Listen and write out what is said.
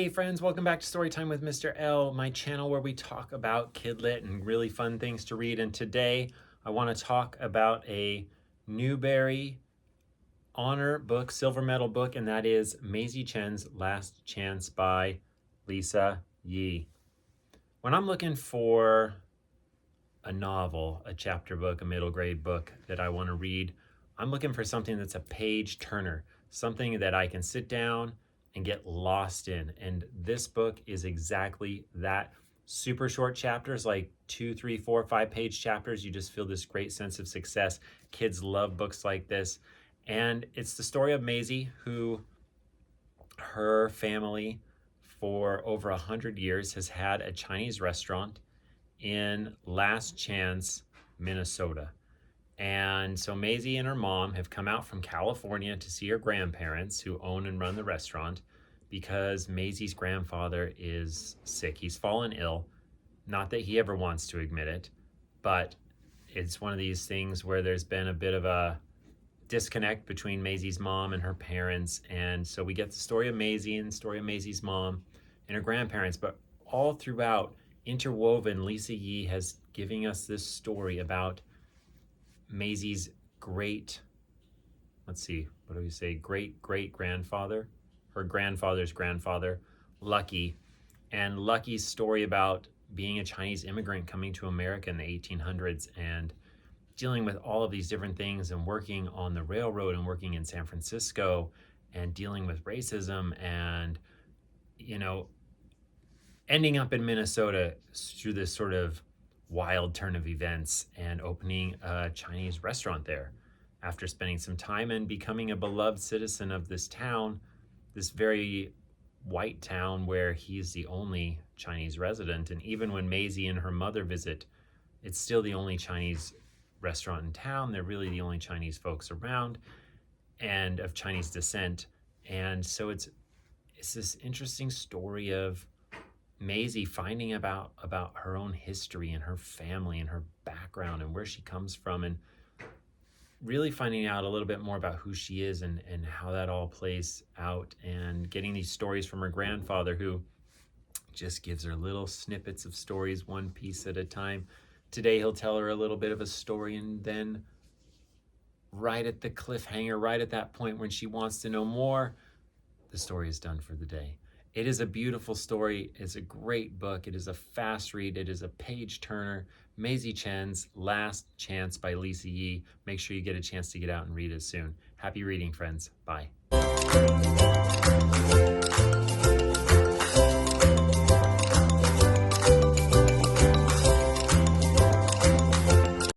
Hey friends, welcome back to Storytime with Mr. L, my channel where we talk about kidlit and really fun things to read. And today I want to talk about a Newbery Honor book, silver medal book, and that is Maizy Chen's Last Chance by Lisa Yi. When I'm looking for a novel, a chapter book, a middle grade book that I want to read, I'm looking for something that's a page turner, something that I can sit down and get lost in. And this book is exactly that. Super short chapters, like 2, 3, 4, 5 page chapters. You just feel this great sense of success. Kids love books like this. And it's the story of Maizy, who her family for over 100 years has had a Chinese restaurant in Last Chance, Minnesota. And so Maizy and her mom have come out from California to see her grandparents who own and run the restaurant because Maizy's grandfather is sick. He's fallen ill. Not that he ever wants to admit it, but it's one of these things where there's been a bit of a disconnect between Maizy's mom and her parents. And so we get the story of Maizy and the story of Maizy's mom and her grandparents, but all throughout, interwoven, Lisa Yi has giving us this story about Maizy's great, great-great-grandfather, her grandfather's grandfather, Lucky, and Lucky's story about being a Chinese immigrant coming to America in the 1800s and dealing with all of these different things and working on the railroad and working in San Francisco and dealing with racism and, ending up in Minnesota through this sort of wild turn of events and opening a Chinese restaurant there after spending some time and becoming a beloved citizen of this town, this very white town where he's the only Chinese resident. And even when Maizy and her mother visit, it's still the only Chinese restaurant in town. They're really the only Chinese folks around and of Chinese descent. And so it's this interesting story of Maizy finding about her own history and her family and her background and where she comes from, and really finding out a little bit more about who she is and how that all plays out, and getting these stories from her grandfather, who just gives her little snippets of stories, one piece at a time. Today he'll tell her a little bit of a story, and then right at the cliffhanger, right at that point when she wants to know more, the story is done for the day. It is a beautiful story. It's a great book. It is a fast read. It is a page turner. Maizy Chen's Last Chance by Lisa Yi. Make sure you get a chance to get out and read it soon. Happy reading, friends. Bye.